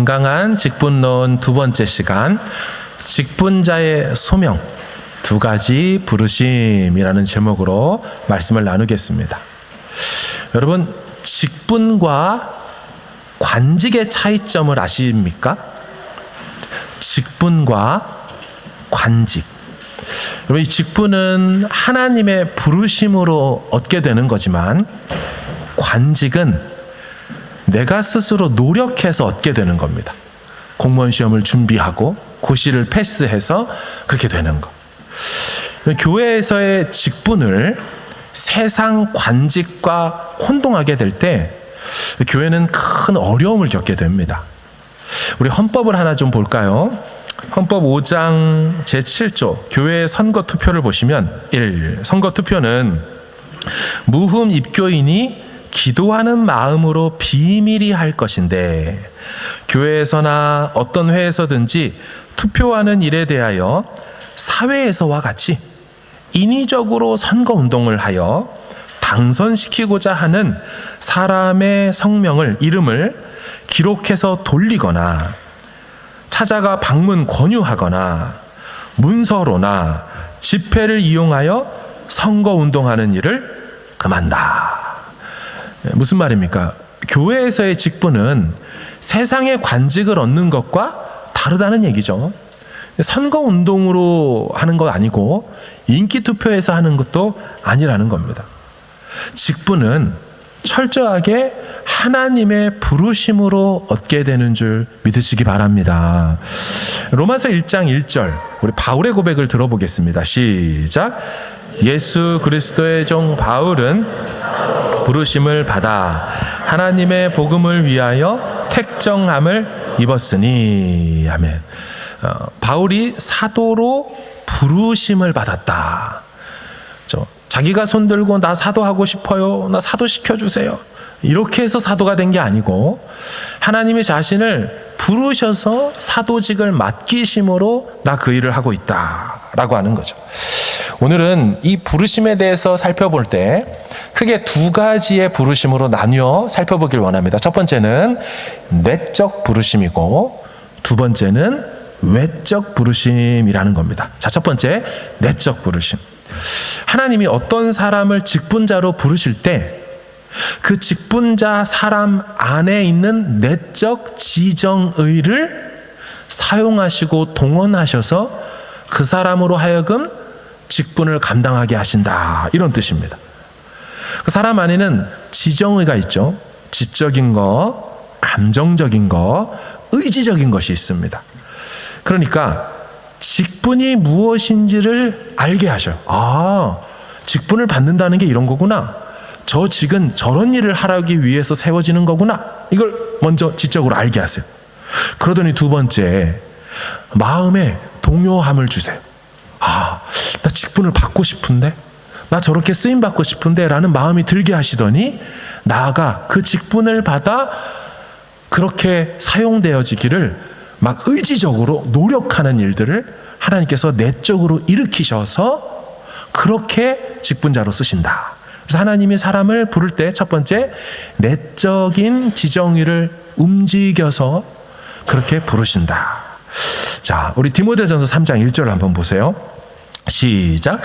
건강한 직분론 두 번째 시간, 직분자의 소명, 두 가지 부르심이라는 제목으로 말씀을 나누겠습니다. 여러분, 직분과 관직의 차이점을 아십니까? 직분과 관직. 여러분, 이 직분은 하나님의 부르심으로 얻게 되는 거지만, 관직은 내가 스스로 노력해서 얻게 되는 겁니다. 공무원 시험을 준비하고 고시를 패스해서 그렇게 되는 것. 교회에서의 직분을 세상 관직과 혼동하게 될 때 교회는 큰 어려움을 겪게 됩니다. 우리 헌법을 하나 좀 볼까요? 헌법 5장 제7조 교회 선거 투표를 보시면 1. 선거 투표는 무흠 입교인이 기도하는 마음으로 비밀히 할 것인데, 교회에서나 어떤 회에서든지 투표하는 일에 대하여 사회에서와 같이 인위적으로 선거운동을 하여 당선시키고자 하는 사람의 성명을, 이름을 기록해서 돌리거나 찾아가 방문 권유하거나 문서로나 집회를 이용하여 선거운동하는 일을 금한다. 무슨 말입니까? 교회에서의 직분은 세상의 관직을 얻는 것과 다르다는 얘기죠. 선거운동으로 하는 거 아니고 인기투표에서 하는 것도 아니라는 겁니다. 직분은 철저하게 하나님의 부르심으로 얻게 되는 줄 믿으시기 바랍니다. 로마서 1장 1절, 우리 바울의 고백을 들어보겠습니다. 시작. 예수 그리스도의 종 바울은 부르심을 받아 하나님의 복음을 위하여 택정함을 입었으니. 아멘. 바울이 사도로 부르심을 받았다. 자기가 손들고 나 사도하고 싶어요, 나 사도 시켜주세요, 이렇게 해서 사도가 된 게 아니고 하나님이 자신을 부르셔서 사도직을 맡기심으로 나 그 일을 하고 있다라고 하는 거죠. 오늘은 이 부르심에 대해서 살펴볼 때 크게 두 가지의 부르심으로 나뉘어 살펴보길 원합니다. 첫 번째는 내적 부르심이고 두 번째는 외적 부르심이라는 겁니다. 자, 첫 번째, 내적 부르심. 하나님이 어떤 사람을 직분자로 부르실 때 그 직분자 사람 안에 있는 내적 지정의를 사용하시고 동원하셔서 그 사람으로 하여금 직분을 감당하게 하신다, 이런 뜻입니다. 그 사람 안에는 지정의가 있죠. 지적인 거, 감정적인 거, 의지적인 것이 있습니다. 그러니까 직분이 무엇인지를 알게 하셔요. 아, 직분을 받는다는 게 이런 거구나. 저 직은 저런 일을 하기 위해서 세워지는 거구나. 이걸 먼저 지적으로 알게 하세요. 그러더니 두 번째, 마음에 동요함을 주세요. 아, 나 직분을 받고 싶은데, 나 저렇게 쓰임 받고 싶은데 라는 마음이 들게 하시더니 나아가 그 직분을 받아 그렇게 사용되어지기를 막 의지적으로 노력하는 일들을 하나님께서 내적으로 일으키셔서 그렇게 직분자로 쓰신다. 그래서 하나님이 사람을 부를 때 첫 번째, 내적인 지정의를 움직여서 그렇게 부르신다. 자, 우리 디모데전서 3장 1절을 한번 보세요. 시작.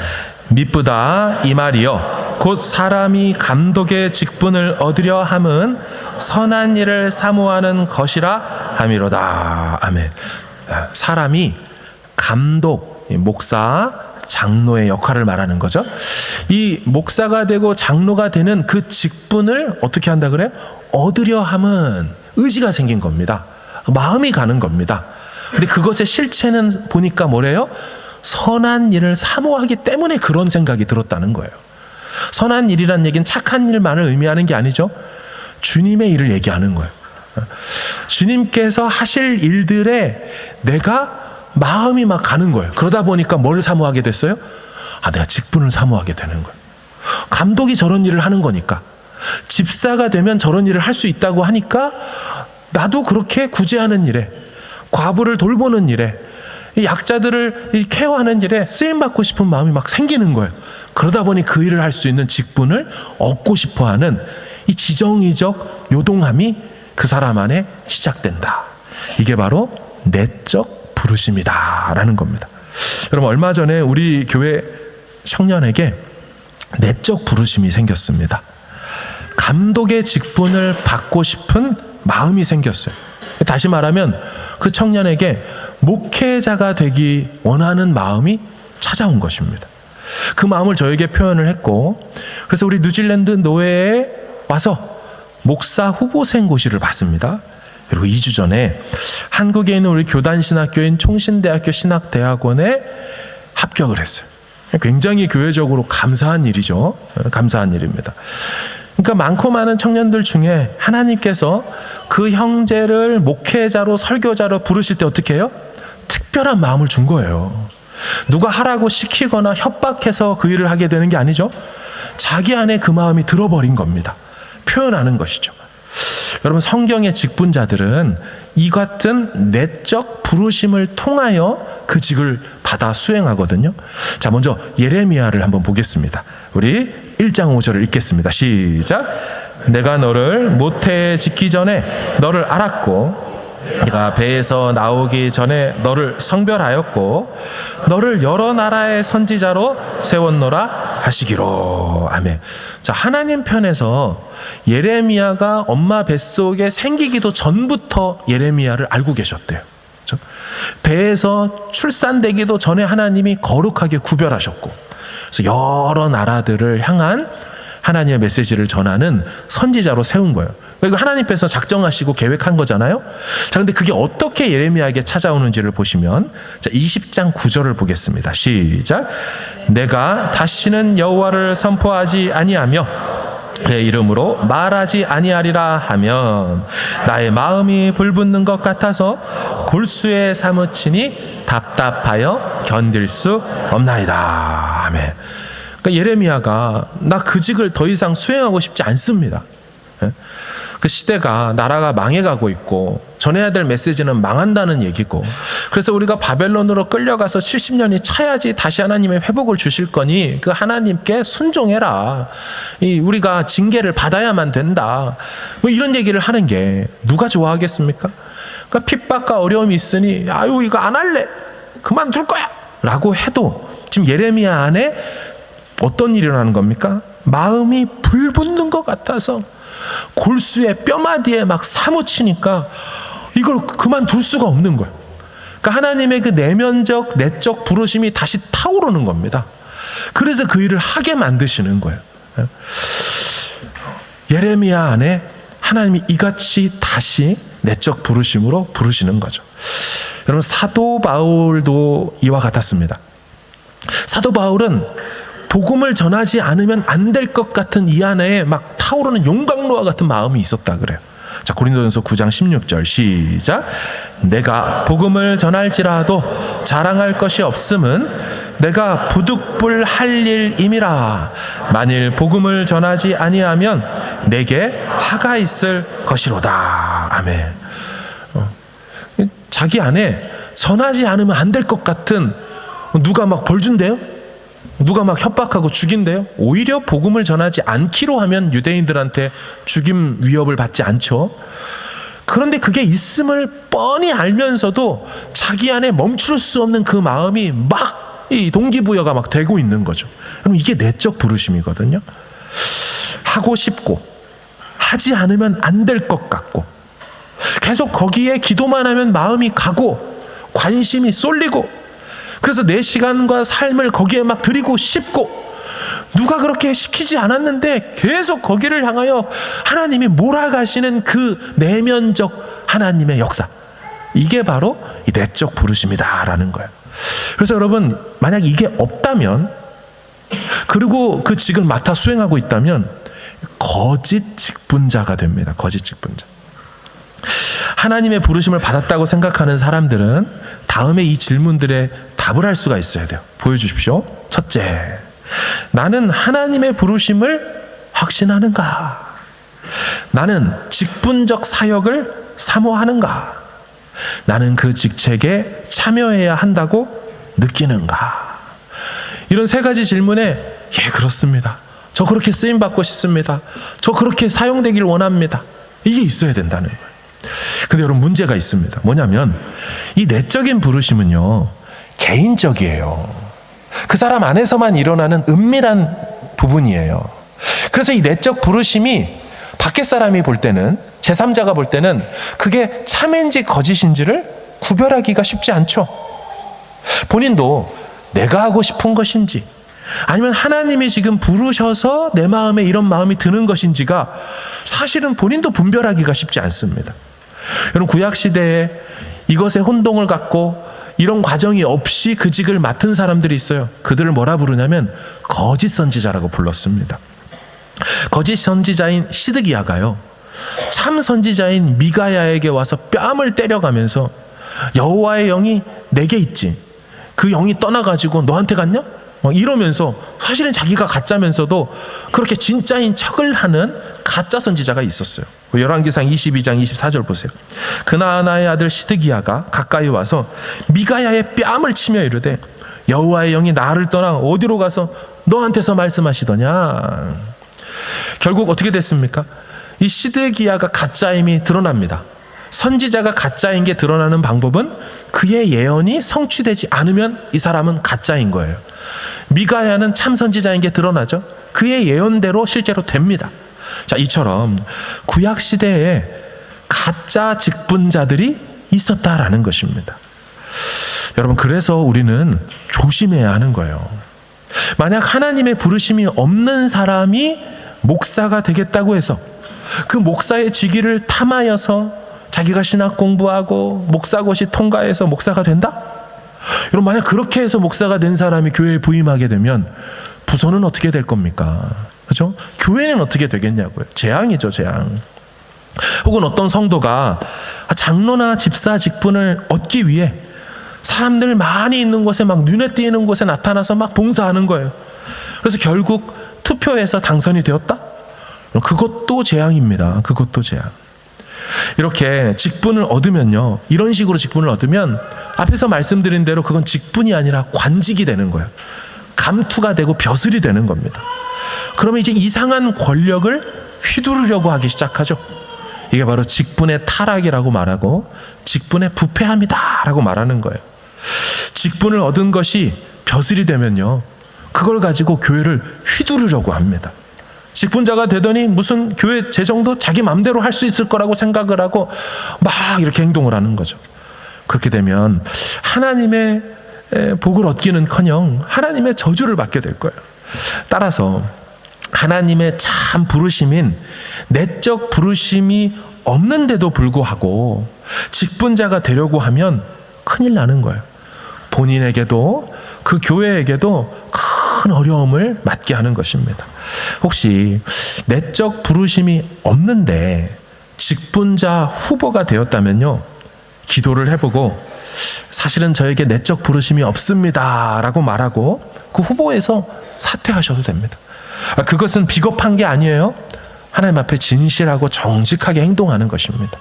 미쁘다 이 말이여 곧 사람이 감독의 직분을 얻으려 함은 선한 일을 사모하는 것이라 함이로다. 아멘. 사람이 감독, 목사, 장로의 역할을 말하는 거죠. 이 목사가 되고 장로가 되는 그 직분을 어떻게 한다 그래요? 얻으려 함은 의지가 생긴 겁니다. 마음이 가는 겁니다. 근데 그것의 실체는 보니까 뭐래요? 선한 일을 사모하기 때문에 그런 생각이 들었다는 거예요. 선한 일이란 얘기는 착한 일만을 의미하는 게 아니죠. 주님의 일을 얘기하는 거예요. 주님께서 하실 일들에 내가 마음이 막 가는 거예요. 그러다 보니까 뭘 사모하게 됐어요? 아, 내가 직분을 사모하게 되는 거예요. 감독이 저런 일을 하는 거니까, 집사가 되면 저런 일을 할 수 있다고 하니까 나도 그렇게 구제하는 일에, 과부를 돌보는 일에, 약자들을 케어하는 일에 쓰임받고 싶은 마음이 막 생기는 거예요. 그러다 보니 그 일을 할 수 있는 직분을 얻고 싶어하는 이 지정의적 요동함이 그 사람 안에 시작된다. 이게 바로 내적 부르심이다라는 겁니다. 여러분, 얼마 전에 우리 교회 청년에게 내적 부르심이 생겼습니다. 감독의 직분을 받고 싶은 마음이 생겼어요. 다시 말하면 그 청년에게 목회자가 되기 원하는 마음이 찾아온 것입니다. 그 마음을 저에게 표현을 했고, 그래서 우리 뉴질랜드 노회에 와서 목사 후보생 고시를 봤습니다. 그리고 2주 전에 한국에 있는 우리 교단신학교인 총신대학교 신학대학원에 합격을 했어요. 굉장히 교회적으로 감사한 일이죠. 감사한 일입니다. 그러니까 많고 많은 청년들 중에 하나님께서 그 형제를 목회자로, 설교자로 부르실 때 어떻게 해요? 특별한 마음을 준 거예요. 누가 하라고 시키거나 협박해서 그 일을 하게 되는 게 아니죠. 자기 안에 그 마음이 들어버린 겁니다. 표현하는 것이죠. 여러분, 성경의 직분자들은 이 같은 내적 부르심을 통하여 그 직을 받아 수행하거든요. 자, 먼저 예레미야를 한번 보겠습니다. 우리 1장 5절을 읽겠습니다. 시작. 내가 너를 모태에 짓기 전에 너를 알았고, 네가 배에서 나오기 전에 너를 성별하였고, 너를 여러 나라의 선지자로 세웠노라 하시기로. 아멘. 자, 하나님 편에서 예레미야가 엄마 뱃속에 생기기도 전부터 예레미야를 알고 계셨대요. 그렇죠? 배에서 출산되기도 전에 하나님이 거룩하게 구별하셨고, 그래서 여러 나라들을 향한 하나님의 메시지를 전하는 선지자로 세운 거예요. 이거 하나님께서 작정하시고 계획한 거잖아요. 자, 근데 그게 어떻게 예레미야에게 찾아오는지를 보시면, 자, 20장 9절을 보겠습니다. 시작. 내가 다시는 여호와를 선포하지 아니하며 내 이름으로 말하지 아니하리라 하면 나의 마음이 불붙는 것 같아서 골수에 사무치니 답답하여 견딜 수 없나이다. 아멘. 그러니까 예레미야가 나 그 직을 더 이상 수행하고 싶지 않습니다. 그 시대가, 나라가 망해가고 있고 전해야 될 메시지는 망한다는 얘기고, 그래서 우리가 바벨론으로 끌려가서 70년이 차야지 다시 하나님의 회복을 주실 거니 그 하나님께 순종해라, 우리가 징계를 받아야만 된다, 뭐 이런 얘기를 하는 게 누가 좋아하겠습니까? 그러니까 핍박과 어려움이 있으니 아유 이거 안 할래, 그만둘 거야 라고 해도 지금 예레미야 안에 어떤 일이 일어나는 겁니까? 마음이 불붙는 것 같아서 골수에 뼈마디에 막 사무치니까 이걸 그만둘 수가 없는 거예요. 그러니까 하나님의 그 내면적 내적 부르심이 다시 타오르는 겁니다. 그래서 그 일을 하게 만드시는 거예요. 예레미야 안에 하나님이 이같이 다시 내적 부르심으로 부르시는 거죠. 여러분, 사도 바울도 이와 같았습니다. 사도 바울은 복음을 전하지 않으면 안 될 것 같은 이 안에 막 타오르는 용광로와 같은 마음이 있었다 그래요. 자, 고린도전서 9장 16절 시작. 내가 복음을 전할지라도 자랑할 것이 없음은 내가 부득불 할 일임이라. 만일 복음을 전하지 아니하면 내게 화가 있을 것이로다. 아멘. 자기 안에 전하지 않으면 안 될 것 같은, 누가 막 벌 준대요? 누가 막 협박하고 죽인대요? 오히려 복음을 전하지 않기로 하면 유대인들한테 죽임 위협을 받지 않죠. 그런데 그게 있음을 뻔히 알면서도 자기 안에 멈출 수 없는 그 마음이 막 이 동기부여가 막 되고 있는 거죠. 그럼 이게 내적 부르심이거든요. 하고 싶고 하지 않으면 안 될 것 같고 계속 거기에 기도만 하면 마음이 가고 관심이 쏠리고, 그래서 내 시간과 삶을 거기에 막 드리고 싶고, 누가 그렇게 시키지 않았는데 계속 거기를 향하여 하나님이 몰아가시는 그 내면적 하나님의 역사, 이게 바로 이 내적 부르심이다라는 거예요. 그래서 여러분, 만약 이게 없다면, 그리고 그 직을 맡아 수행하고 있다면 거짓 직분자가 됩니다. 거짓 직분자. 하나님의 부르심을 받았다고 생각하는 사람들은 다음에 이 질문들에 답을 할 수가 있어야 돼요. 보여주십시오. 첫째, 나는 하나님의 부르심을 확신하는가? 나는 직분적 사역을 사모하는가? 나는 그 직책에 참여해야 한다고 느끼는가? 이런 세 가지 질문에 예, 그렇습니다. 저 그렇게 쓰임받고 싶습니다. 저 그렇게 사용되길 원합니다. 이게 있어야 된다는 거예요. 근데 여러분 문제가 있습니다. 뭐냐면 이 내적인 부르심은요, 개인적이에요. 그 사람 안에서만 일어나는 은밀한 부분이에요. 그래서 이 내적 부르심이 밖에 사람이 볼 때는, 제3자가 볼 때는 그게 참인지 거짓인지를 구별하기가 쉽지 않죠. 본인도 내가 하고 싶은 것인지 아니면 하나님이 지금 부르셔서 내 마음에 이런 마음이 드는 것인지가 사실은 본인도 분별하기가 쉽지 않습니다. 여러분, 구약시대에 이것에 혼동을 갖고 이런 과정이 없이 그 직을 맡은 사람들이 있어요. 그들을 뭐라 부르냐면 거짓 선지자라고 불렀습니다. 거짓 선지자인 시드기야가요, 참 선지자인 미가야에게 와서 뺨을 때려가면서 여호와의 영이 내게 있지, 그 영이 떠나가지고 너한테 갔냐? 이러면서 사실은 자기가 가짜면서도 그렇게 진짜인 척을 하는 가짜 선지자가 있었어요. 열왕기상 22장 24절 보세요. 그나아나의 아들 시드기야가 가까이 와서 미가야의 뺨을 치며 이르되 여호와의 영이 나를 떠나 어디로 가서 너한테서 말씀하시더냐. 결국 어떻게 됐습니까? 이 시드기야가 가짜임이 드러납니다. 선지자가 가짜인 게 드러나는 방법은 그의 예언이 성취되지 않으면 이 사람은 가짜인 거예요. 미가야는 참 선지자인 게 드러나죠. 그의 예언대로 실제로 됩니다. 자, 이처럼 구약 시대에 가짜 직분자들이 있었다라는 것입니다. 여러분, 그래서 우리는 조심해야 하는 거예요. 만약 하나님의 부르심이 없는 사람이 목사가 되겠다고 해서 그 목사의 직위를 탐하여서 자기가 신학 공부하고 목사고시 통과해서 목사가 된다? 여러분, 만약 그렇게 해서 목사가 된 사람이 교회에 부임하게 되면 부서는 어떻게 될 겁니까? 그렇죠? 교회는 어떻게 되겠냐고요. 재앙이죠, 재앙. 혹은 어떤 성도가 장로나 집사 직분을 얻기 위해 사람들 많이 있는 곳에 막 눈에 띄는 곳에 나타나서 막 봉사하는 거예요. 그래서 결국 투표해서 당선이 되었다? 그것도 재앙입니다. 그것도 재앙. 이렇게 직분을 얻으면요, 이런 식으로 직분을 얻으면 앞에서 말씀드린 대로 그건 직분이 아니라 관직이 되는 거예요. 감투가 되고 벼슬이 되는 겁니다. 그러면 이제 이상한 권력을 휘두르려고 하기 시작하죠. 이게 바로 직분의 타락이라고 말하고 직분의 부패함이다라고 말하는 거예요. 직분을 얻은 것이 벼슬이 되면요, 그걸 가지고 교회를 휘두르려고 합니다. 직분자가 되더니 무슨 교회 재정도 자기 마음대로 할 수 있을 거라고 생각을 하고 막 이렇게 행동을 하는 거죠. 그렇게 되면 하나님의 복을 얻기는커녕 하나님의 저주를 받게 될 거예요. 따라서 하나님의 참 부르심인 내적 부르심이 없는데도 불구하고 직분자가 되려고 하면 큰일 나는 거예요. 본인에게도 그 교회에게도 큰 어려움을 맞게 하는 것입니다. 혹시 내적 부르심이 없는데 직분자 후보가 되었다면요, 기도를 해보고 사실은 저에게 내적 부르심이 없습니다 라고 말하고 그 후보에서 사퇴하셔도 됩니다. 그것은 비겁한 게 아니에요. 하나님 앞에 진실하고 정직하게 행동하는 것입니다.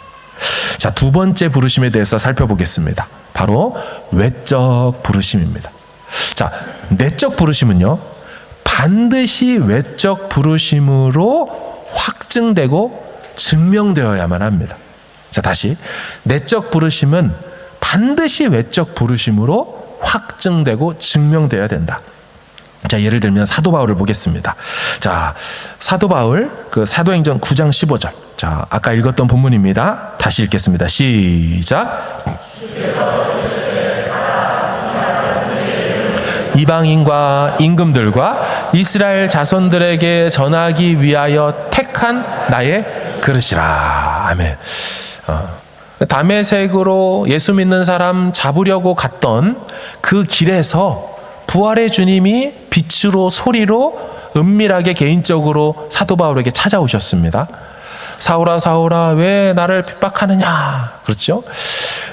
자, 두 번째 부르심에 대해서 살펴보겠습니다. 바로 외적 부르심입니다. 자, 내적 부르심은요, 반드시 외적 부르심으로 확증되고 증명되어야만 합니다. 자, 다시, 내적 부르심은 반드시 외적 부르심으로 확증되고 증명되어야 된다. 자, 예를 들면 사도 바울을 보겠습니다. 자, 사도 바울 그 사도행전 9장 15절. 자, 아까 읽었던 본문입니다. 다시 읽겠습니다. 시작. 이방인과 임금들과 이스라엘 자손들에게 전하기 위하여 택한 나의 그릇이라. 아멘. 다메섹으로 예수 믿는 사람 잡으려고 갔던 그 길에서 부활의 주님이 빛으로 소리로 은밀하게 개인적으로 사도 바울에게 찾아오셨습니다. 사울아 사울아 왜 나를 핍박하느냐. 그렇죠?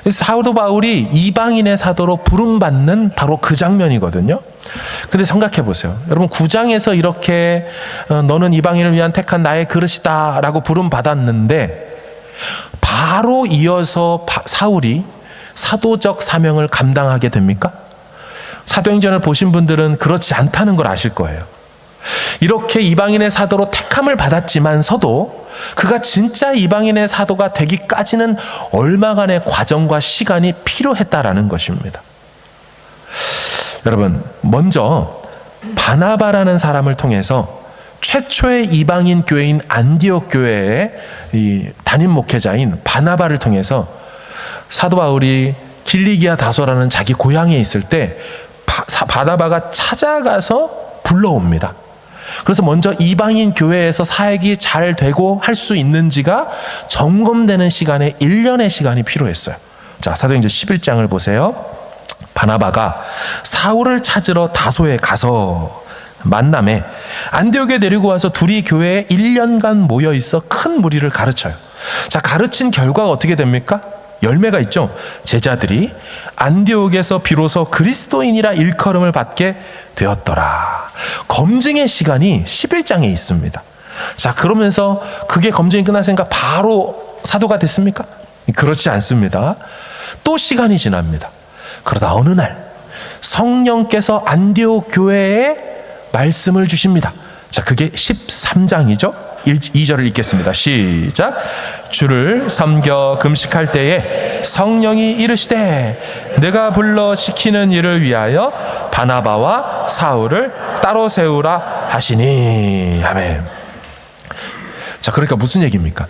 사도 바울이 이방인의 사도로 부름받는 바로 그 장면이거든요. 근데 생각해 보세요. 여러분, 9장에서 이렇게 너는 이방인을 위한 택한 나의 그릇이다 라고 부름받았는데 바로 이어서 사울이 사도적 사명을 감당하게 됩니까? 사도행전을 보신 분들은 그렇지 않다는 걸 아실 거예요. 이렇게 이방인의 사도로 택함을 받았지만서도 그가 진짜 이방인의 사도가 되기까지는 얼마간의 과정과 시간이 필요했다라는 것입니다. 여러분, 먼저 바나바라는 사람을 통해서 최초의 이방인 교회인 안디옥 교회의 이 담임 목회자인 바나바를 통해서 사도 바울이 길리기아 다소라는 자기 고향에 있을 때 바나바가 찾아가서 불러옵니다. 그래서 먼저 이방인 교회에서 사역이 잘 되고 할 수 있는지가 점검되는 시간에 1년의 시간이 필요했어요. 자, 사도행전 11장을 보세요. 바나바가 사울을 찾으러 다소에 가서 만남에 안디옥에 데리고 와서 둘이 교회에 1년간 모여 있어 큰 무리를 가르쳐요. 자, 가르친 결과가 어떻게 됩니까? 열매가 있죠. 제자들이 안디옥에서 비로소 그리스도인이라 일컬음을 받게 되었더라. 검증의 시간이 11장에 있습니다. 자, 그러면서 그게 검증이 끝났으니까 바로 사도가 됐습니까? 그렇지 않습니다. 또 시간이 지납니다. 그러다 어느 날 성령께서 안디옥 교회에 말씀을 주십니다. 자, 그게 13장이죠. 2절을 읽겠습니다. 시작. 주를 섬겨 금식할 때에 성령이 이르시되 내가 불러 시키는 일을 위하여 바나바와 사울을 따로 세우라 하시니. 아멘. 자, 그러니까 무슨 얘기입니까?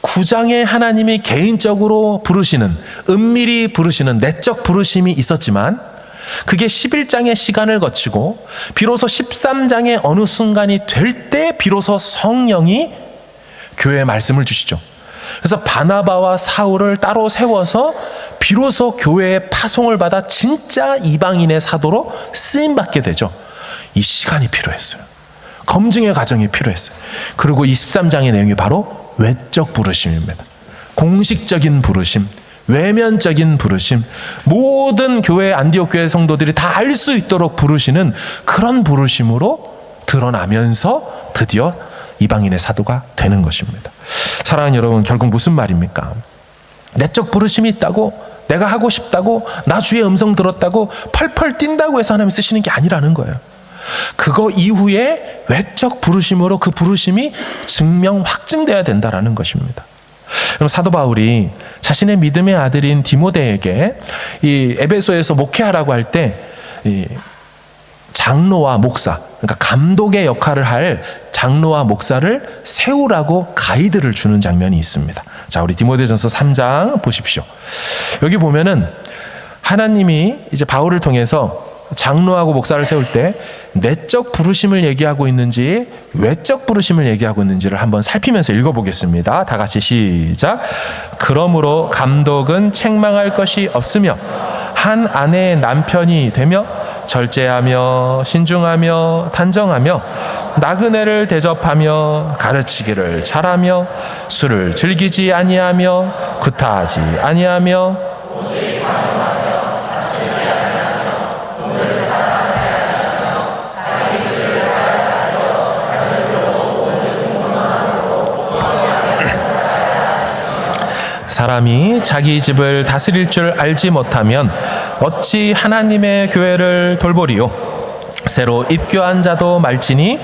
9장에 하나님이 개인적으로 부르시는, 은밀히 부르시는 내적 부르심이 있었지만 그게 11장의 시간을 거치고 비로소 13장의 어느 순간이 될 때 비로소 성령이 교회에 말씀을 주시죠. 그래서 바나바와 사울을 따로 세워서 비로소 교회의 파송을 받아 진짜 이방인의 사도로 쓰임받게 되죠. 이 시간이 필요했어요. 검증의 과정이 필요했어요. 그리고 이 13장의 내용이 바로 외적 부르심입니다. 공식적인 부르심, 외면적인 부르심, 모든 교회, 안디옥 교회 성도들이 다 알 수 있도록 부르시는 그런 부르심으로 드러나면서 드디어 이방인의 사도가 되는 것입니다. 사랑하는 여러분, 결국 무슨 말입니까? 내적 부르심이 있다고, 내가 하고 싶다고, 나 주의 음성 들었다고 펄펄 뛴다고 해서 하나님 쓰시는 게 아니라는 거예요. 그거 이후에 외적 부르심으로 그 부르심이 증명, 확증돼야 된다라는 것입니다. 그럼 사도 바울이 자신의 믿음의 아들인 디모데에게 이 에베소에서 목회하라고 할 때 장로와 목사, 그러니까 감독의 역할을 할 장로와 목사를 세우라고 가이드를 주는 장면이 있습니다. 자, 우리 디모데전서 3장 보십시오. 여기 보면은 하나님이 이제 바울을 통해서 장로하고 목사를 세울 때 내적 부르심을 얘기하고 있는지 외적 부르심을 얘기하고 있는지를 한번 살피면서 읽어보겠습니다. 다 같이 시작. 그러므로 감독은 책망할 것이 없으며 한 아내의 남편이 되며 절제하며 신중하며 단정하며 나그네를 대접하며 가르치기를 잘하며 술을 즐기지 아니하며 구타하지 아니하며 사람이 자기 집을 다스릴 줄 알지 못하면 어찌 하나님의 교회를 돌보리요. 새로 입교한 자도 말지니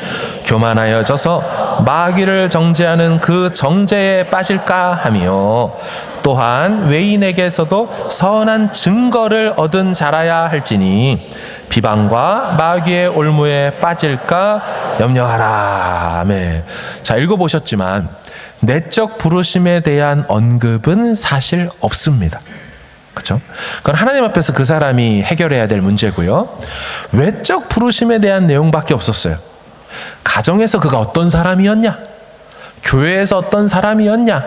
교만하여져서 마귀를 정죄하는 그 정죄에 빠질까 하며 또한 외인에게서도 선한 증거를 얻은 자라야 할지니 비방과 마귀의 올무에 빠질까 염려하라. 아멘. 자, 읽어보셨지만 내적 부르심에 대한 언급은 사실 없습니다. 그렇죠? 그건 하나님 앞에서 그 사람이 해결해야 될 문제고요. 외적 부르심에 대한 내용밖에 없었어요. 가정에서 그가 어떤 사람이었냐? 교회에서 어떤 사람이었냐?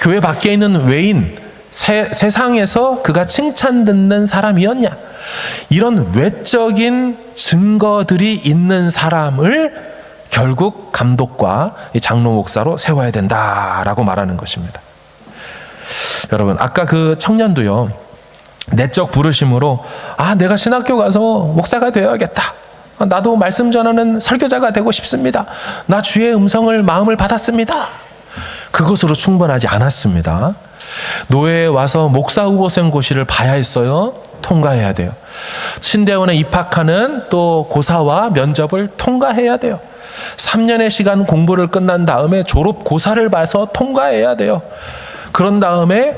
교회 밖에 있는 외인, 세상에서 그가 칭찬 듣는 사람이었냐? 이런 외적인 증거들이 있는 사람을 결국 감독과 장로 목사로 세워야 된다라고 말하는 것입니다. 여러분, 아까 그 청년도요, 내적 부르심으로 내가 신학교 가서 목사가 되어야겠다. 나도 말씀 전하는 설교자가 되고 싶습니다. 나 주의 음성을 마음을 받았습니다. 그것으로 충분하지 않았습니다. 노예에 와서 목사 후보생고시를 봐야 했어요. 통과해야 돼요. 신대원에 입학하는 또 고사와 면접을 통과해야 돼요. 3년의 시간 공부를 끝난 다음에 졸업 고사를 봐서 통과해야 돼요. 그런 다음에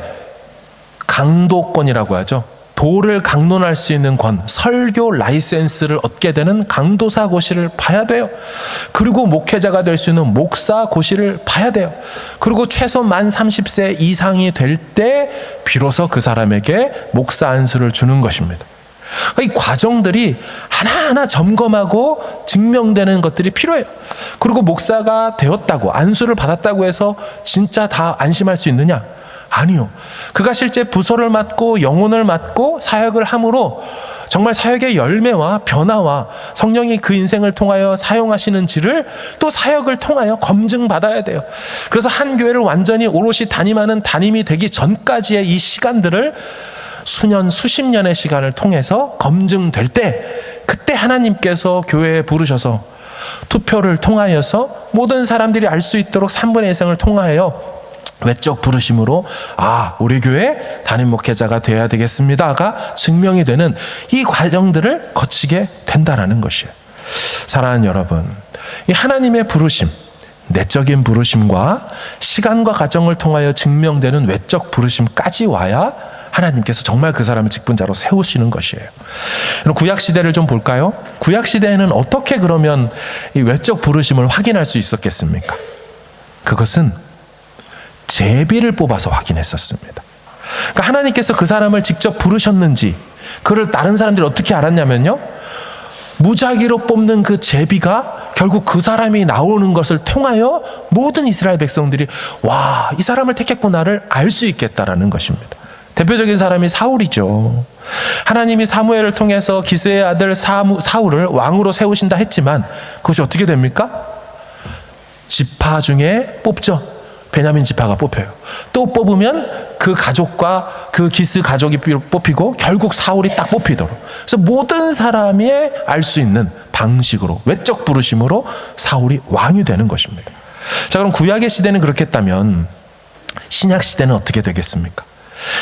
강도권이라고 하죠. 도를 강론할 수 있는 설교 라이센스를 얻게 되는 강도사 고시를 봐야 돼요. 그리고 목회자가 될 수 있는 목사 고시를 봐야 돼요. 그리고 최소 만 30세 이상이 될 때 비로소 그 사람에게 목사 안수를 주는 것입니다. 이 과정들이 하나하나 점검하고 증명되는 것들이 필요해요. 그리고 목사가 되었다고, 안수를 받았다고 해서 진짜 다 안심할 수 있느냐? 아니요. 그가 실제 부서를 맡고 영혼을 맡고 사역을 함으로 정말 사역의 열매와 변화와 성령이 그 인생을 통하여 사용하시는지를 또 사역을 통하여 검증받아야 돼요. 그래서 한 교회를 완전히 오롯이 담임하는 담임이 되기 전까지의 이 시간들을 수년, 수십 년의 시간을 통해서 검증될 때, 그때 하나님께서 교회에 부르셔서 투표를 통하여서 모든 사람들이 알 수 있도록 3분의 1생을 통하여 외적 부르심으로 우리 교회 담임 목회자가 되어야 되겠습니다가 증명이 되는 이 과정들을 거치게 된다라는 것이에요. 사랑하는 여러분, 이 하나님의 부르심, 내적인 부르심과 시간과 과정을 통하여 증명되는 외적 부르심까지 와야 하나님께서 정말 그 사람을 직분자로 세우시는 것이에요. 구약 시대를 좀 볼까요? 구약 시대에는 어떻게 그러면 이 외적 부르심을 확인할 수 있었겠습니까? 그것은 제비를 뽑아서 확인했었습니다. 그러니까 하나님께서 그 사람을 직접 부르셨는지, 그를 다른 사람들이 어떻게 알았냐면요, 무작위로 뽑는 그 제비가 결국 그 사람이 나오는 것을 통하여 모든 이스라엘 백성들이 이 사람을 택했구나를 알 수 있겠다라는 것입니다. 대표적인 사람이 사울이죠. 하나님이 사무엘을 통해서 기스의 아들 사울을 왕으로 세우신다 했지만 그것이 어떻게 됩니까? 지파 중에 뽑죠. 베냐민 지파가 뽑혀요. 또 뽑으면 그 가족과 그 기스 가족이 뽑히고 결국 사울이 딱 뽑히도록. 그래서 모든 사람이 알 수 있는 방식으로, 외적 부르심으로 사울이 왕이 되는 것입니다. 자, 그럼 구약의 시대는 그렇게 했다면 신약 시대는 어떻게 되겠습니까?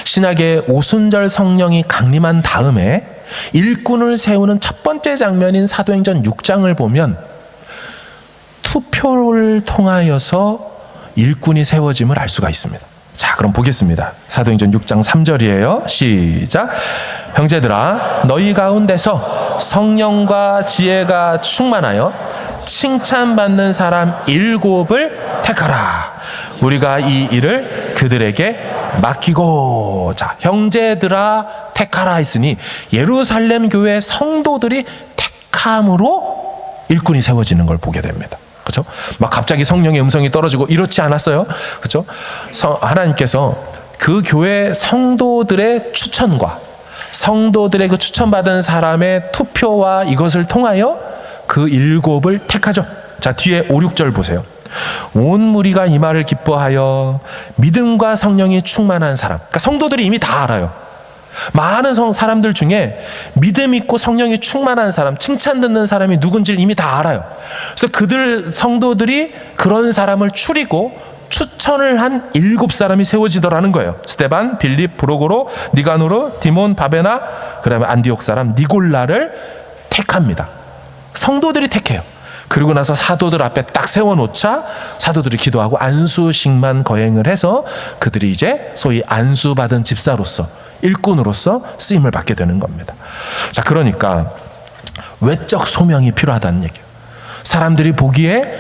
신약의 오순절 성령이 강림한 다음에 일꾼을 세우는 첫 번째 장면인 사도행전 6장을 보면 투표를 통하여서 일꾼이 세워짐을 알 수가 있습니다. 자, 그럼 보겠습니다. 사도행전 6장 3절이에요. 시작. 형제들아, 너희 가운데서 성령과 지혜가 충만하여 칭찬받는 사람 7을 택하라. 우리가 이 일을 그들에게 맡기고. 자, 형제들아 택하라 했으니 예루살렘 교회 성도들이 택함으로 일꾼이 세워지는 걸 보게 됩니다. 그렇죠? 막 갑자기 성령의 음성이 떨어지고 이렇지 않았어요. 그렇죠? 하나님께서 그 교회 성도들의 추천과 성도들의 그 추천받은 사람의 투표와 이것을 통하여 그 7을 택하죠. 자, 뒤에 5, 6절 보세요. 온 무리가 이 말을 기뻐하여 믿음과 성령이 충만한 사람. 그러니까 성도들이 이미 다 알아요. 많은 사람들 중에 믿음 있고 성령이 충만한 사람, 칭찬 듣는 사람이 누군지를 이미 다 알아요. 그래서 그들 성도들이 그런 사람을 추리고 추천을 한 7사람이 세워지더라는 거예요. 스데반, 빌립, 브로고로, 니가노르, 디몬, 바베나, 그 다음에 안디옥 사람 니골라를 택합니다. 성도들이 택해요. 그리고 나서 사도들 앞에 딱 세워놓자 사도들이 기도하고 안수식만 거행을 해서 그들이 이제 소위 안수받은 집사로서, 일꾼으로서 쓰임을 받게 되는 겁니다. 자, 그러니까 외적 소명이 필요하다는 얘기예요. 사람들이 보기에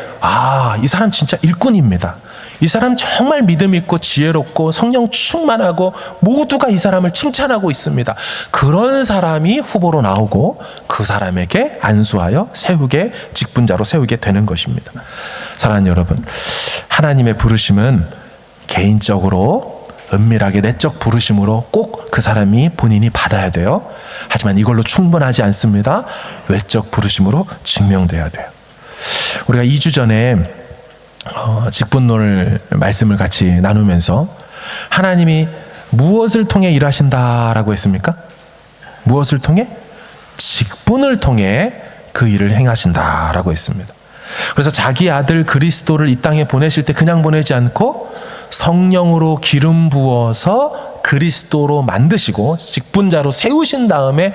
이 사람 진짜 일꾼입니다. 이 사람 정말 믿음 있고 지혜롭고 성령 충만하고 모두가 이 사람을 칭찬하고 있습니다. 그런 사람이 후보로 나오고 그 사람에게 안수하여 세우게, 직분자로 세우게 되는 것입니다. 사랑하는 여러분, 하나님의 부르심은 개인적으로 은밀하게 내적 부르심으로 꼭 그 사람이 본인이 받아야 돼요. 하지만 이걸로 충분하지 않습니다. 외적 부르심으로 증명돼야 돼요. 우리가 2주 전에 직분론을 말씀을 같이 나누면서 하나님이 무엇을 통해 일하신다라고 했습니까? 무엇을 통해? 직분을 통해 그 일을 행하신다라고 했습니다. 그래서 자기 아들 그리스도를 이 땅에 보내실 때 그냥 보내지 않고 성령으로 기름 부어서 그리스도로 만드시고 직분자로 세우신 다음에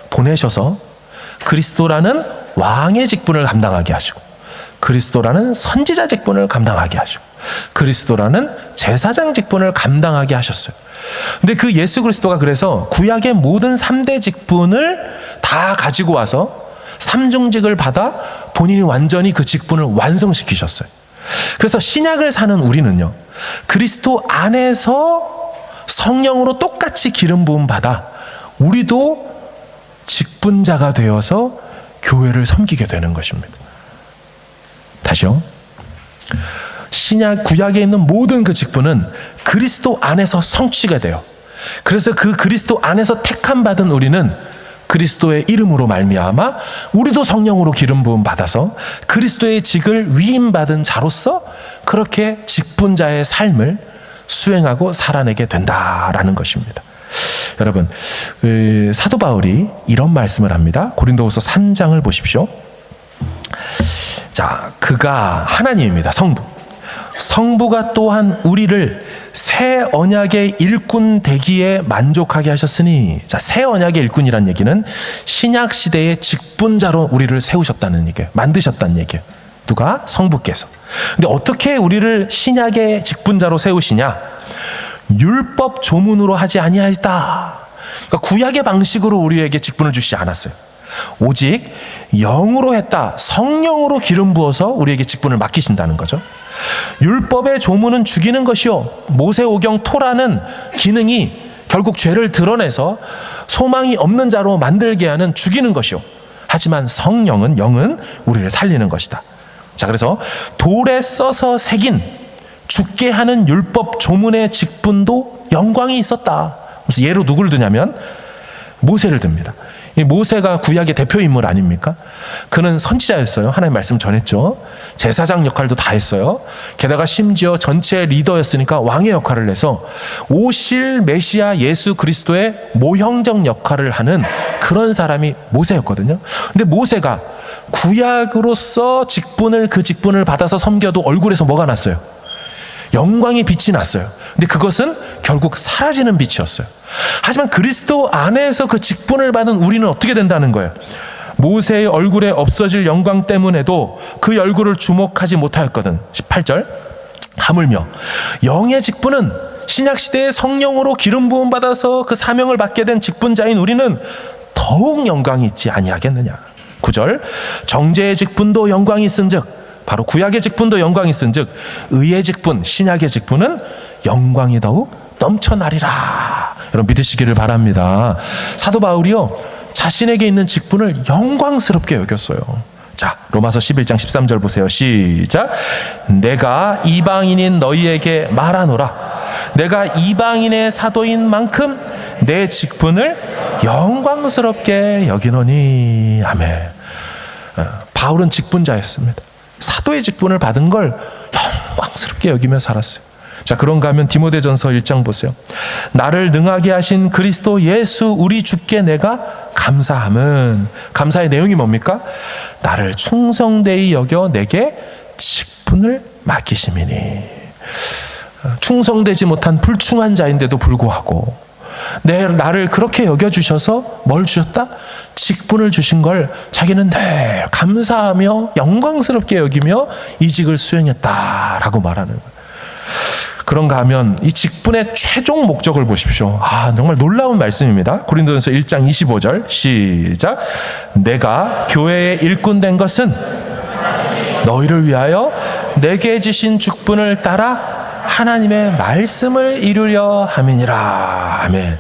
보내셔서 그리스도라는 왕의 직분을 감당하게 하시고 그리스도라는 선지자 직분을 감당하게 하시고 그리스도라는 제사장 직분을 감당하게 하셨어요. 근데 그 예수 그리스도가 그래서 구약의 모든 3대 직분을 다 가지고 와서 삼중직을 받아 본인이 완전히 그 직분을 완성시키셨어요. 그래서 신약을 사는 우리는요, 그리스도 안에서 성령으로 똑같이 기름 부음 받아 우리도 직분자가 되어서 교회를 섬기게 되는 것입니다. 다시요. 신약 구약에 있는 모든 그 직분은 그리스도 안에서 성취가 돼요. 그래서 그 그리스도 안에서 택함 받은 우리는 그리스도의 이름으로 말미암아 우리도 성령으로 기름 부음 받아서 그리스도의 직을 위임 받은 자로서 그렇게 직분자의 삶을 수행하고 살아내게 된다라는 것입니다. 여러분, 사도 바울이 이런 말씀을 합니다. 고린도후서 3장을 보십시오. 자, 그가 하나님입니다. 성부가 또한 우리를 새 언약의 일꾼 되기에 만족하게 하셨으니, 자, 새 언약의 일꾼이란 얘기는 신약 시대의 직분자로 우리를 세우셨다는 얘기예요. 만드셨다는 얘기예요. 누가? 성부께서. 근데 어떻게 우리를 신약의 직분자로 세우시냐? 율법 조문으로 하지 아니하였다. 그러니까 구약의 방식으로 우리에게 직분을 주시지 않았어요. 오직 영으로 했다. 성령으로 기름 부어서 우리에게 직분을 맡기신다는 거죠. 율법의 조문은 죽이는 것이요, 모세오경 토라는 기능이 결국 죄를 드러내서 소망이 없는 자로 만들게 하는 죽이는 것이요, 하지만 성령은, 영은 우리를 살리는 것이다. 자, 그래서 돌에 써서 새긴 죽게 하는 율법 조문의 직분도 영광이 있었다. 그래서 예로 누구를 드냐면 모세를 듭니다. 이 모세가 구약의 대표 인물 아닙니까? 그는 선지자였어요. 하나님의 말씀 전했죠. 제사장 역할도 다 했어요. 게다가 심지어 전체 리더였으니까 왕의 역할을 해서 오실 메시아 예수 그리스도의 모형적 역할을 하는 그런 사람이 모세였거든요. 근데 모세가 구약으로서 그 직분을 받아서 섬겨도 얼굴에서 뭐가 났어요? 영광의 빛이 났어요. 근데 그것은 결국 사라지는 빛이었어요. 하지만 그리스도 안에서 그 직분을 받은 우리는 어떻게 된다는 거예요? 모세의 얼굴에 없어질 영광 때문에도 그 얼굴을 주목하지 못하였거든. 18절. 하물며 영의 직분은 신약시대의 성령으로 기름 부음 받아서 그 사명을 받게 된 직분자인 우리는 더욱 영광이 있지 아니하겠느냐. 9절. 정죄의 직분도 영광이 있은즉, 바로 구약의 직분도 영광이 있은즉 의의 직분, 신약의 직분은 영광이 더욱 넘쳐나리라. 여러분 믿으시기를 바랍니다. 사도 바울이요, 자신에게 있는 직분을 영광스럽게 여겼어요. 자, 로마서 11장 13절 보세요. 시작. 내가 이방인인 너희에게 말하노라. 내가 이방인의 사도인 만큼 내 직분을 영광스럽게 여기노니. 아멘. 바울은 직분자였습니다. 사도의 직분을 받은 걸 영광스럽게 여기며 살았어요. 자, 그런가 하면 디모데전서 1장 보세요. 나를 능하게 하신 그리스도 예수 우리 주께 내가 감사함은, 감사의 내용이 뭡니까? 나를 충성되이 여겨 내게 직분을 맡기심이니. 충성되지 못한 불충한 자인데도 불구하고 나를 그렇게 여겨주셔서 뭘 주셨다? 직분을 주신 걸 자기는 늘 감사하며 영광스럽게 여기며 이직을 수행했다라고 말하는 거예요. 그런가 하면 이 직분의 최종 목적을 보십시오. 정말 놀라운 말씀입니다. 고린도전서 1장 25절 시작. 내가 교회의 일꾼 된 것은 너희를 위하여 내게 주신 직분을 따라 하나님의 말씀을 이루려 함이니라. 아멘.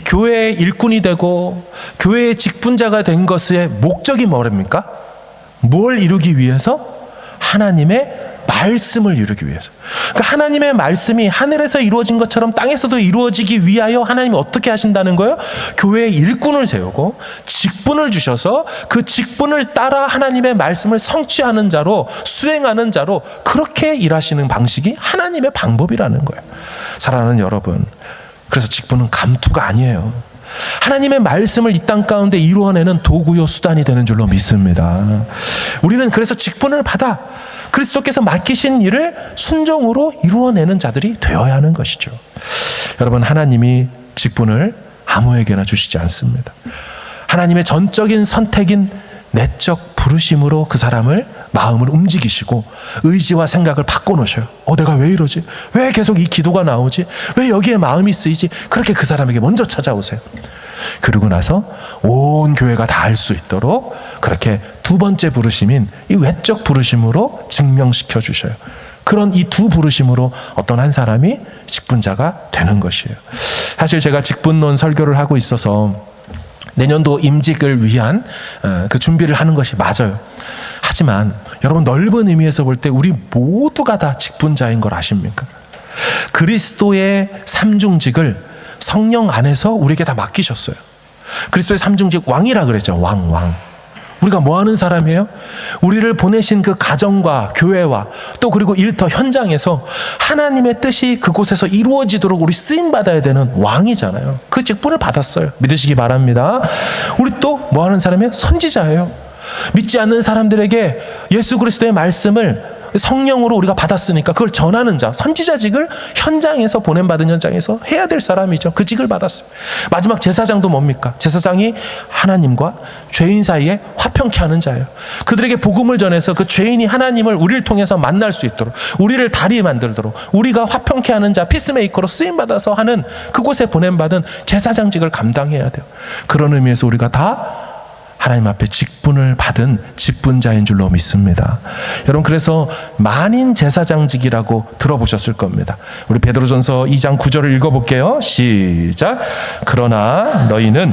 교회의 일꾼이 되고 교회의 직분자가 된 것의 목적이 뭐랍니까? 뭘 이루기 위해서? 하나님의 말씀을 이루기 위해서. 그러니까 하나님의 말씀이 하늘에서 이루어진 것처럼 땅에서도 이루어지기 위하여 하나님이 어떻게 하신다는 거예요? 교회의 일꾼을 세우고 직분을 주셔서 그 직분을 따라 하나님의 말씀을 성취하는 자로, 수행하는 자로 그렇게 일하시는 방식이 하나님의 방법이라는 거예요. 사랑하는 여러분, 그래서 직분은 감투가 아니에요. 하나님의 말씀을 이 땅 가운데 이루어내는 도구요 수단이 되는 줄로 믿습니다. 우리는 그래서 직분을 받아 그리스도께서 맡기신 일을 순종으로 이루어내는 자들이 되어야 하는 것이죠. 여러분, 하나님이 직분을 아무에게나 주시지 않습니다. 하나님의 전적인 선택인 내적 부르심으로 그 사람을 마음을 움직이시고 의지와 생각을 바꿔놓으셔요. 내가 왜 이러지? 왜 계속 이 기도가 나오지? 왜 여기에 마음이 쓰이지? 그렇게 그 사람에게 먼저 찾아오세요. 그러고 나서 온 교회가 다 알 수 있도록 그렇게 두 번째 부르심인 이 외적 부르심으로 증명시켜 주셔요. 그런 이 두 부르심으로 어떤 한 사람이 직분자가 되는 것이에요. 사실 제가 직분론 설교를 하고 있어서 내년도 임직을 위한 그 준비를 하는 것이 맞아요. 하지만 여러분, 넓은 의미에서 볼 때 우리 모두가 다 직분자인 걸 아십니까? 그리스도의 삼중직을 성령 안에서 우리에게 다 맡기셨어요. 그리스도의 삼중직, 왕이라 그랬죠. 왕. 우리가 뭐 하는 사람이에요? 우리를 보내신 그 가정과 교회와 또 그리고 일터 현장에서 하나님의 뜻이 그곳에서 이루어지도록 우리 쓰임받아야 되는 왕이잖아요. 그 직분을 받았어요. 믿으시기 바랍니다. 우리 또 뭐 하는 사람이에요? 선지자예요. 믿지 않는 사람들에게 예수 그리스도의 말씀을 성령으로 우리가 받았으니까 그걸 전하는 자, 선지자직을 현장에서, 보냄받은 현장에서 해야 될 사람이죠. 그 직을 받았어요. 마지막 제사장도 뭡니까? 제사장이 하나님과 죄인 사이에 화평케 하는 자예요. 그들에게 복음을 전해서 그 죄인이 하나님을 우리를 통해서 만날 수 있도록, 우리를 다리 만들도록, 우리가 화평케 하는 자, 피스메이커로 쓰임받아서 하는 그곳에 보냄받은 제사장직을 감당해야 돼요. 그런 의미에서 우리가 다 하나님 앞에 직분을 받은 직분자인 줄로 믿습니다. 여러분, 그래서 만인 제사장직이라고 들어보셨을 겁니다. 우리 베드로전서 2장 9절을 읽어볼게요. 시작. 그러나 너희는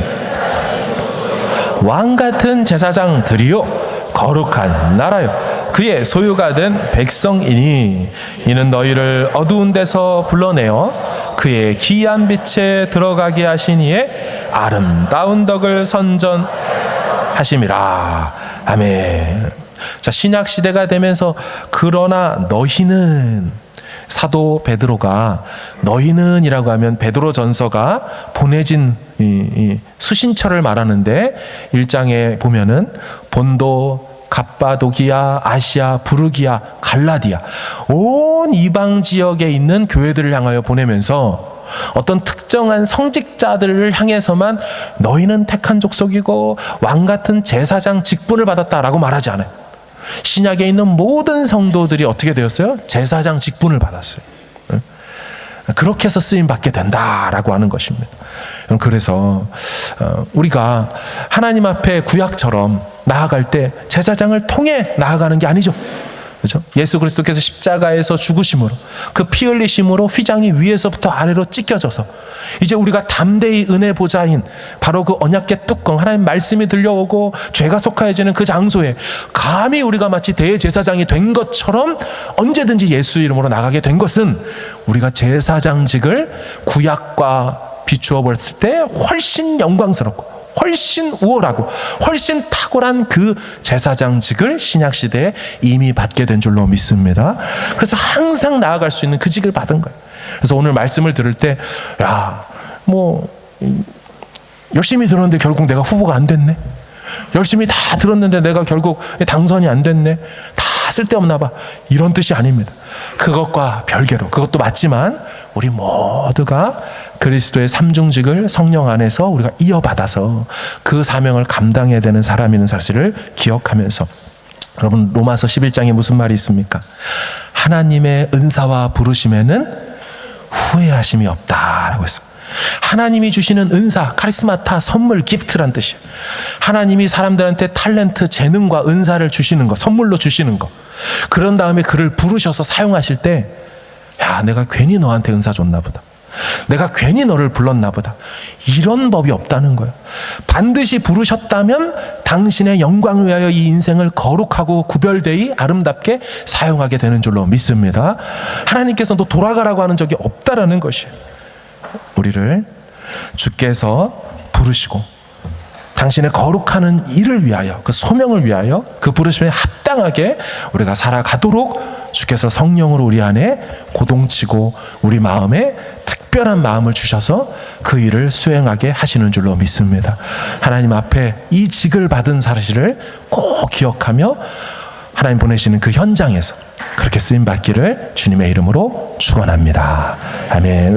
왕 같은 제사장들이요 거룩한 나라요 그의 소유가 된 백성이니 이는 너희를 어두운 데서 불러내어 그의 기이한 빛에 들어가게 하신 이의 아름다운 덕을 선전하심이라. 아멘. 자, 신약 시대가 되면서 그러나 너희는, 사도 베드로가 너희는이라고 하면 베드로 전서가 보내진 이 수신처를 말하는데 1장에 보면은 본도, 갑바도기아, 아시아, 부르기아, 갈라디아 온 이방 지역에 있는 교회들을 향하여 보내면서 어떤 특정한 성직자들을 향해서만 너희는 택한 족속이고 왕 같은 제사장 직분을 받았다라고 말하지 않아요. 신약에 있는 모든 성도들이 어떻게 되었어요? 제사장 직분을 받았어요. 그렇게 해서 쓰임 받게 된다라고 하는 것입니다. 그래서 우리가 하나님 앞에 구약처럼 나아갈 때 제사장을 통해 나아가는 게 아니죠. 그렇죠? 예수 그리스도께서 십자가에서 죽으심으로, 그 피 흘리심으로 휘장이 위에서부터 아래로 찢겨져서 이제 우리가 담대히 은혜 보좌인 바로 그 언약궤 뚜껑, 하나님 말씀이 들려오고 죄가 속하여지는 그 장소에 감히 우리가 마치 대제사장이 된 것처럼 언제든지 예수 이름으로 나가게 된 것은 우리가 제사장직을 구약과 비추어 봤을 때 훨씬 영광스럽고 훨씬 우월하고 훨씬 탁월한 그 제사장직을 신약시대에 이미 받게 된 줄로 믿습니다. 그래서 항상 나아갈 수 있는 그 직을 받은 거예요. 그래서 오늘 말씀을 들을 때 열심히 들었는데 결국 내가 후보가 안 됐네, 열심히 다 들었는데 내가 결국 당선이 안 됐네, 다 쓸데없나 봐, 이런 뜻이 아닙니다. 그것과 별개로, 그것도 맞지만 우리 모두가 그리스도의 삼중직을 성령 안에서 우리가 이어받아서 그 사명을 감당해야 되는 사람이라는 사실을 기억하면서, 여러분 로마서 11장에 무슨 말이 있습니까? 하나님의 은사와 부르심에는 후회하심이 없다라고 했습니다. 하나님이 주시는 은사, 카리스마타, 선물, 기프트란 뜻이에요. 하나님이 사람들한테 탤런트, 재능과 은사를 주시는 거, 선물로 주시는 거. 그런 다음에 그를 부르셔서 사용하실 때, 야, 내가 괜히 너한테 은사 줬나 보다, 내가 괜히 너를 불렀나 보다, 이런 법이 없다는 거예요. 반드시 부르셨다면 당신의 영광을 위하여 이 인생을 거룩하고 구별되이 아름답게 사용하게 되는 줄로 믿습니다. 하나님께서도 돌아가라고 하는 적이 없다라는 것이에요. 우리를 주께서 부르시고 당신의 거룩하는 일을 위하여, 그 소명을 위하여, 그 부르심에 합당하게 우리가 살아가도록 주께서 성령으로 우리 안에 고동치고 우리 마음에 특별한 마음을 주셔서 그 일을 수행하게 하시는 줄로 믿습니다. 하나님 앞에 이 직을 받은 사실을 꼭 기억하며 하나님 보내시는 그 현장에서 그렇게 쓰임받기를 주님의 이름으로 축원합니다. 아멘.